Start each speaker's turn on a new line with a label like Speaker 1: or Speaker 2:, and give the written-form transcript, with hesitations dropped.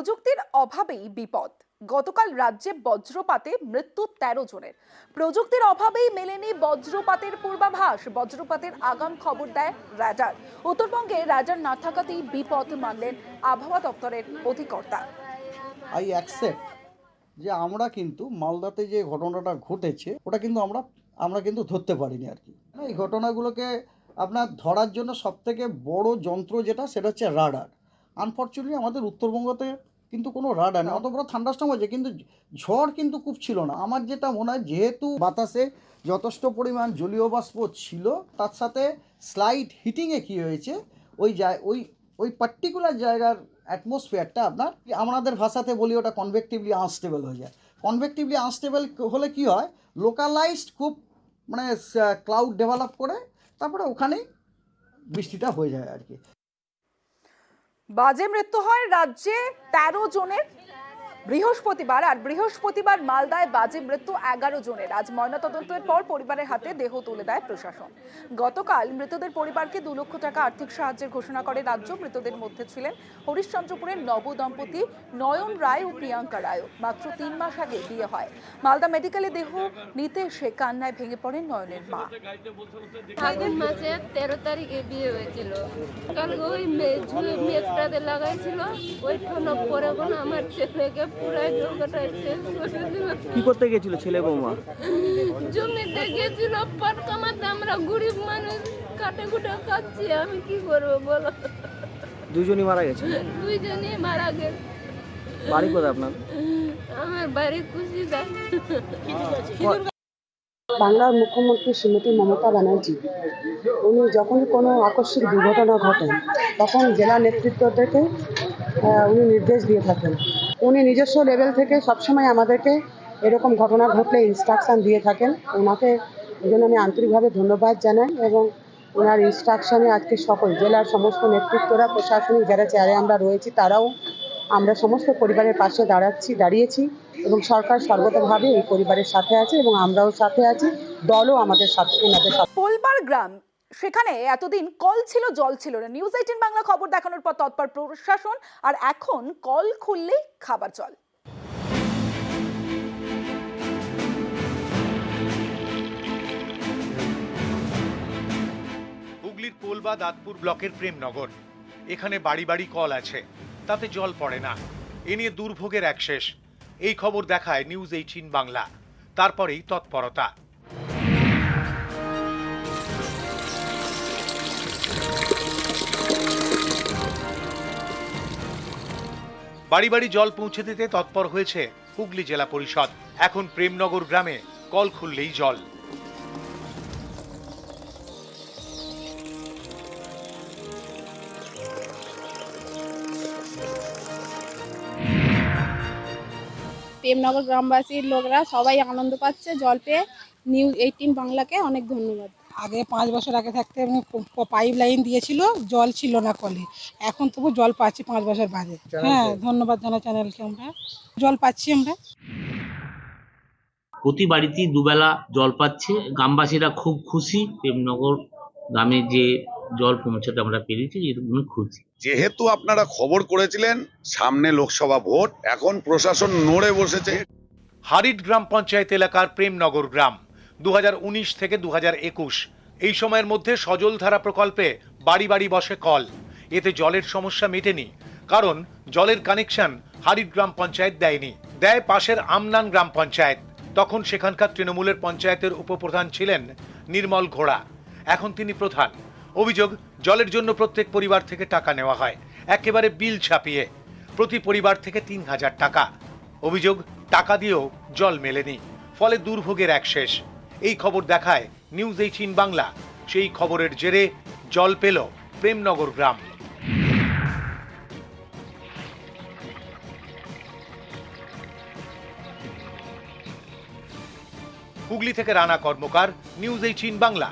Speaker 1: প্রযুক্তির অভাবেই বিপদ। গতকাল রাজ্যে বজ্রপাতে মৃত্যু ১৩ জনের। প্রযুক্তির অভাবেই মেলেনি বজ্রপাতের পূর্বাভাস। বজ্রপাতের আগাম খবর দেয় র্যাডার। উত্তরবঙ্গে র্যাডার না থাকাতেই বিপদ মানলেন আবহাওয়া দপ্তরের অধিকর্তা।
Speaker 2: আই অ্যাকসেপ্ট যে আমরা কিন্তু মালদাতে যে ঘটনাটা ঘটেছে ওটা কিন্তু আমরা কিন্তু ধরতে পারিনি আর কি। এই ঘটনাগুলোকে আপনার ধরার জন্য সবথেকে বড় যন্ত্র সেটা হচ্ছে রাডার। আনফর্চুনেটলি আমাদের উত্তরবঙ্গতে কিন্তু কোনো রাডার নেই। অত বড় থান্ডারস্টর্ম হয়েছে কিন্তু ঝড় কিন্তু খুব ছিল না। আমার যেটা মনে হয় যেহেতু বাতাসে যথেষ্ট পরিমাণ জলীয় বাষ্প ছিল, তার সাথে স্লাইড হিটিংয়ে কী হয়েছে ওই পার্টিকুলার জায়গার অ্যাটমসফিয়ারটা আমাদের ভাষাতে বলি ওটা কনভেক্টিভলি আনস্টেবল হয়ে যায়। কনভেক্টিভলি আনস্টেবল হলে কি হয়, লোকালাইজড খুব ক্লাউড ডেভেলপ করে তারপরে ওখানেই বৃষ্টিটা হয়ে যায় আর কি।
Speaker 1: বাজে মৃত্যু হয় রাজ্যে ১৩ জনের বৃহস্পতিবার মালদায় বাজে মৃত্যু ১১ জনের। আজ ময়নাতদন্তের পর পরিবারের হাতে দেহ তুলে দেয় প্রশাসন। গতকাল মৃতদের পরিবারকে ২ লক্ষ টাকা আর্থিক সাহায্যের ঘোষণা করে রাজ্য। মৃতদের মধ্যে ছিলেন হরিশ্চন্দ্রপুরের নবদম্পতি নয়ন রায় ও প্রিয়াঙ্কা রায়। মাত্র ৩ মাস আগে বিয়ে হয়। মালদা মেডিকেলে দেহ নিতে এসে কান্নায় ভেঙে পড়েন নয়নের মা।
Speaker 3: আগের মাসে ১৩ তারিখে বিয়ে হয়েছিল। কালকে ওই মেয়েটাতে লাগাইছিল, ওই ঠোনা পরে আমার ছেলেকে
Speaker 4: কি করতে গেছিল ছেলে বৌমা?
Speaker 3: জমিতে গেছিল পাট কামাতে। আমরা গরিব মানুষ, কাটে কুটে খাচ্ছি, আমি কি করবো বলো?
Speaker 4: দুজনই মারা গেছে?
Speaker 3: দুইজনই মারা গেছে।
Speaker 4: বাড়ি কোথায় আপনার?
Speaker 3: আমার বাড়ি কুশিদা।
Speaker 5: বাংলার মুখ্যমন্ত্রী শ্রীমতী মমতা ব্যানার্জি উনি যখনই কোনো আকস্মিক দুর্ঘটনা ঘটেন তখন জেলা নেতৃত্ব থেকে উনি নির্দেশ দিয়ে থাকেন। উনি নিজস্ব লেভেল থেকে সবসময় আমাদেরকে এরকম ঘটনা ঘটলে ইনস্ট্রাকশান দিয়ে থাকেন। ওনাকে এই জন্য আমি আন্তরিকভাবে ধন্যবাদ জানাই এবং ওনার ইনস্ট্রাকশানে আজকে সকল জেলার সমস্ত নেতৃত্বরা, প্রশাসনিক যারা চেয়ারে আমরা রয়েছি তারাও আমরা সমস্ত পরিবারের পাশে দাঁড়িয়েছি এবং সরকার সর্বতভাবে এই পরিবারের সাথে আছে এবং আমরাও সাথে আছি, দলও আমাদের সাথে।
Speaker 1: পোলবার গ্রাম, সেখানে এতদিন কল ছিল, জল ছিল না। নিউজ 18 বাংলা খবর দেখানোর পর তৎপর প্রশাসন, আর এখন কল খুললেই খাবার জল।
Speaker 6: হুগলির পোলবা দাঁতপুর ব্লকের প্রেমনগর, এখানে বাড়ি বাড়ি কল আছে, তাতে জল পড়ে না। এ নিয়ে দুর্ভোগের এক শেষ। এই খবর দেখায় নিউজ 18 বাংলা, তারপরেই তৎপরতা। বাড়ি বাড়ি জল পৌঁছে দিতে তৎপর হয়েছে হুগলি জেলা পরিষদ। এখন প্রেমনগর গ্রামে কল খুললেই জল।
Speaker 7: প্রেমনগর গ্রামবাসীর লোকরা সবাই আনন্দ পাচ্ছে জল পেয়ে। নিউজ 18 বাংলাকে অনেক ধন্যবাদ।
Speaker 8: আগে 5 বছর আগে থাকতে পাইপ লাইন দিয়েছিল, জল ছিল না কলে, এখন তবু জল পাচ্ছি 5 বছর বাদে। হ্যাঁ, ধন্যবাদ জানাই চ্যানেলকে, আমরা জল পাচ্ছি। আমরা
Speaker 9: প্রতি বাড়িতেই দুবেলা জল পাচ্ছে, গ্রামবাসীরা খুব খুশি। প্রেমনগর গ্রামে যে জল পৌঁছাতে আমরা পেরেছি এরকম খুশি।
Speaker 10: যেহেতু আপনারা খবর করেছিলেন সামনে লোকসভা ভোট, এখন প্রশাসন নড়ে বসেছে।
Speaker 6: হারিড গ্রাম পঞ্চায়েত এলাকার প্রেমনগর গ্রাম 2019 থেকে 2021 এই সময়ের মধ্যে সজলধারা প্রকল্পে বাড়ি বাড়ি বসে কল। এতে জলের সমস্যা মেটেনি, কারণ জলের কানেকশন হারিড গ্রাম পঞ্চায়েত দেয় পাশের আমনান গ্রাম পঞ্চায়েত। তখন সেখানকার তৃণমূলের পঞ্চায়েতের উপপ্রধান ছিলেন নির্মল ঘোড়া, এখন তিনি প্রধান। অভিযোগ, জলের জন্য প্রত্যেক পরিবার থেকে টাকা নেওয়া হয়, একেবারে বিল ছাপিয়ে, প্রতি পরিবার থেকে 3000 টাকা। অভিযোগ, টাকা দিয়েও জল মেলেনি, ফলে দুর্ভোগের এক শেষ। এই খবর দেখায় নিউজ 18 বাংলা। সেই খবরের জেরে জল পেল প্রেমনগর গ্রাম। হুগলি থেকে রানা কর্মকার, নিউজ 18 বাংলা।